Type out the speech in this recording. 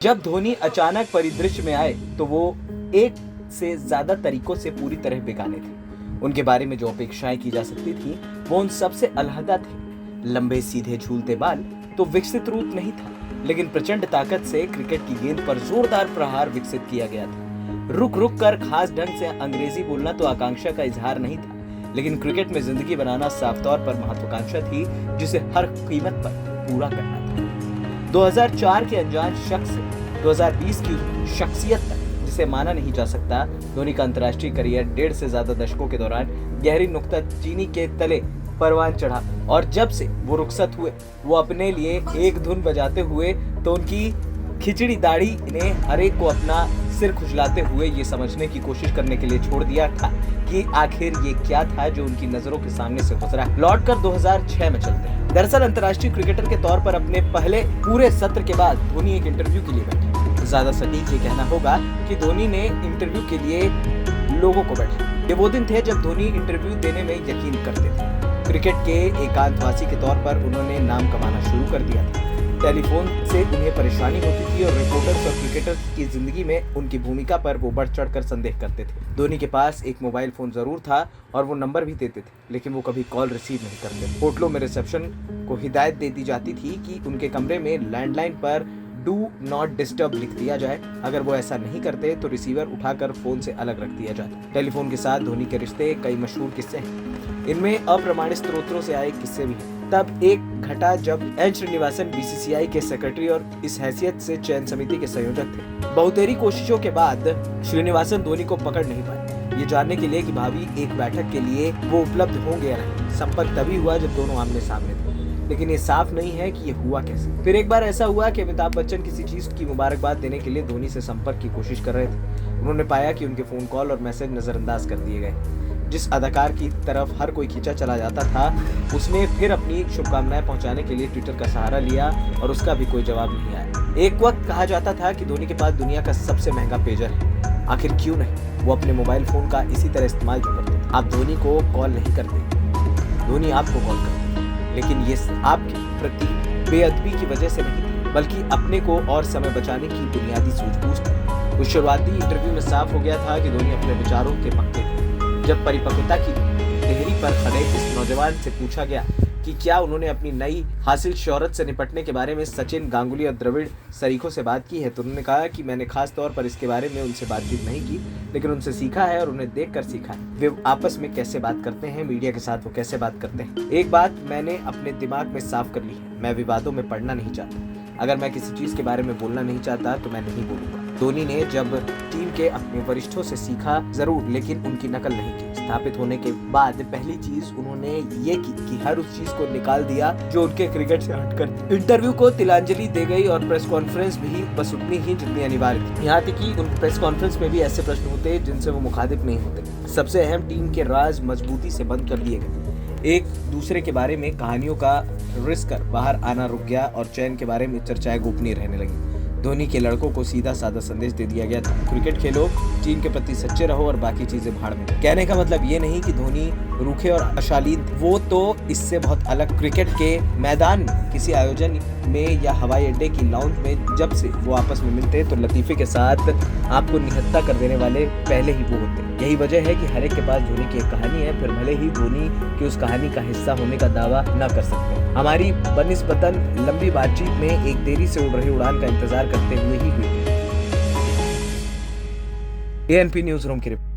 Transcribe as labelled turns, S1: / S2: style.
S1: जब धोनी अचानक परिदृश्य में आए तो वो एक से ज्यादा तरीकों से पूरी तरह बेगाने थे। उनके बारे में जो अपेक्षाएं की जा सकती थी वो उन सबसे अलहदा थे। लंबे सीधे झूलते बाल तो विकसित रूप नहीं था, लेकिन प्रचंड ताकत से क्रिकेट की गेंद पर जोरदार प्रहार विकसित किया गया था। रुक रुक कर खास ढंग से अंग्रेजी बोलना तो आकांक्षा का इजहार नहीं था, लेकिन क्रिकेट में जिंदगी बनाना साफ तौर पर महत्वाकांक्षा थी जिसे हर कीमत पर पूरा करना था। 2004 के अनजान शख्स से 2020 की शख्सियत तक जिसे माना नहीं जा सकता, धोनी का अंतर्राष्ट्रीय करियर 1.5 से ज्यादा दशकों के दौरान गहरी नुक्ताचीनी के तले परवान चढ़ा। और जब से वो रुखसत हुए, वो अपने लिए एक धुन बजाते हुए तो उनकी खिचड़ी दाढ़ी ने हर एक को अपना सिर खुजलाते हुए ये समझने की कोशिश करने के लिए छोड़ दिया था कि आखिर ये क्या था जो उनकी नजरों के सामने से गुजरा। लौटकर 2006 में चलते हैं। दरअसल अंतर्राष्ट्रीय क्रिकेटर के तौर पर अपने पहले पूरे सत्र के बाद धोनी एक इंटरव्यू के लिए बैठे। ज्यादा सटीक ये कहना होगा कि धोनी ने इंटरव्यू के लिए लोगों को बैठा। ये वो दिन थे जब धोनी इंटरव्यू देने में यकीन करते थे। क्रिकेट के एकांतवासी के तौर पर उन्होंने नाम कमाना शुरू कर दिया था। टेलीफोन से उन्हें परेशानी होती थी और रिपोर्टर्स और क्रिकेटर्स की जिंदगी में उनकी भूमिका पर वो बढ़ चढ़कर संदेह करते थे। धोनी के पास एक मोबाइल फोन जरूर था और वो नंबर भी देते थे, लेकिन वो कभी कॉल रिसीव नहीं करते। होटलों में रिसेप्शन को हिदायत दे दी जाती थी कि उनके कमरे में लैंडलाइन पर डू नॉट डिस्टर्ब लिख दिया जाए। अगर वो ऐसा नहीं करते तो रिसीवर उठाकर फोन से अलग रख दिया जाता। टेलीफोन के साथ धोनी के रिश्ते कई मशहूर किस्से हैं। इनमें अप्रमाणित स्रोतों से आए किस्से भी हैं। तब एक घटा जब एन श्रीनिवासन बीसीसीआई के सेक्रेटरी और इस हैसियत से चयन समिति के संयोजक थे। बहुतेरी कोशिशों के बाद श्रीनिवासन धोनी को पकड़ नहीं पाए, ये जानने के लिए कि भावी एक बैठक के लिए वो उपलब्ध होंगे या नहीं। संपर्क तभी हुआ जब दोनों आमने सामने थे, लेकिन ये साफ नहीं है कि ये हुआ कैसे। फिर एक बार ऐसा हुआ कि अमिताभ बच्चन किसी चीज की मुबारकबाद देने के लिए धोनी से संपर्क की कोशिश कर रहे थे। उन्होंने पाया कि उनके फोन कॉल और मैसेज नजरअंदाज कर दिए गए। जिस अदाकार की तरफ हर कोई खींचा चला जाता था, उसने फिर अपनी शुभकामनाएं पहुंचाने के लिए ट्विटर का सहारा लिया और उसका भी कोई जवाब नहीं आया। एक वक्त कहा जाता था कि धोनी के पास दुनिया का सबसे महंगा पेजर है। आखिर क्यों नहीं? वो अपने मोबाइल फोन का इसी तरह इस्तेमाल क्यों करते? आप धोनी को कॉल नहीं करते, धोनी आपको कॉल करते, लेकिन ये आपके प्रति बेअदबी की वजह से नहीं थी, बल्कि अपने को और समय बचाने की बुनियादी सूझबूझ थी। उस शुरुआती इंटरव्यू में साफ हो गया था कि धोनी अपने विचारों के पक्के थे। जब परिपक्वता की देहरी पर खड़े इस नौजवान से पूछा गया कि क्या उन्होंने अपनी नई हासिल शोहरत से निपटने के बारे में सचिन, गांगुली और द्रविड़ सरीखों से बात की है, तो उन्होंने कहा कि मैंने खास तौर पर इसके बारे में उनसे बातचीत नहीं की, लेकिन उनसे सीखा है और उन्हें देखकर सीखा है। वे आपस में कैसे बात करते हैं, मीडिया के साथ वो कैसे बात करते हैं। एक बात मैंने अपने दिमाग में साफ कर ली है, मैं विवादों में पड़ना नहीं चाहता। अगर मैं किसी चीज के बारे में बोलना नहीं चाहता तो मैं नहीं बोलूंगा। धोनी ने जब टीम के अपने वरिष्ठों से सीखा जरूर, लेकिन उनकी नकल नहीं की। स्थापित होने के बाद पहली चीज उन्होंने ये की कि हर उस चीज को निकाल दिया जो उनके क्रिकेट से हटकर थी। इंटरव्यू को तिलांजलि दे गई और प्रेस कॉन्फ्रेंस भी बस उतनी ही जितनी अनिवार्य थी। यहाँ तक कि उन प्रेस कॉन्फ्रेंस में भी ऐसे प्रश्न होते जिनसे वो मुखातिब नहीं होते। सबसे अहम, टीम के राज मजबूती से बंद कर दिए गए। एक दूसरे के बारे में कहानियों का रिस्क कर बाहर आना रुक गया और चयन के बारे में चर्चाएं गोपनीय रहने लगी। धोनी के लड़कों को सीधा साधा संदेश दे दिया गया था, क्रिकेट खेलो, टीम के प्रति सच्चे रहो और बाकी चीजें भाड़ में। कहने का मतलब ये नहीं कि धोनी रूखे और अशालीन, वो तो इससे बहुत अलग। क्रिकेट के मैदान में, किसी आयोजन में या हवाई अड्डे की लाउंज में जब से वो आपस में मिलते तो लतीफे के साथ आपको निहत्था कर देने वाले पहले ही वो होते। यही वजह है कि हर एक के पास धोनी की एक कहानी है, फिर भले ही धोनी की उस कहानी का हिस्सा होने का दावा न कर सकते। हमारी बनिस्बतन लंबी बातचीत में एक देरी से उड़ रही उड़ान का इंतजार करते हुए ही हुई। एएनपी न्यूज़ रूम की रिपोर्ट।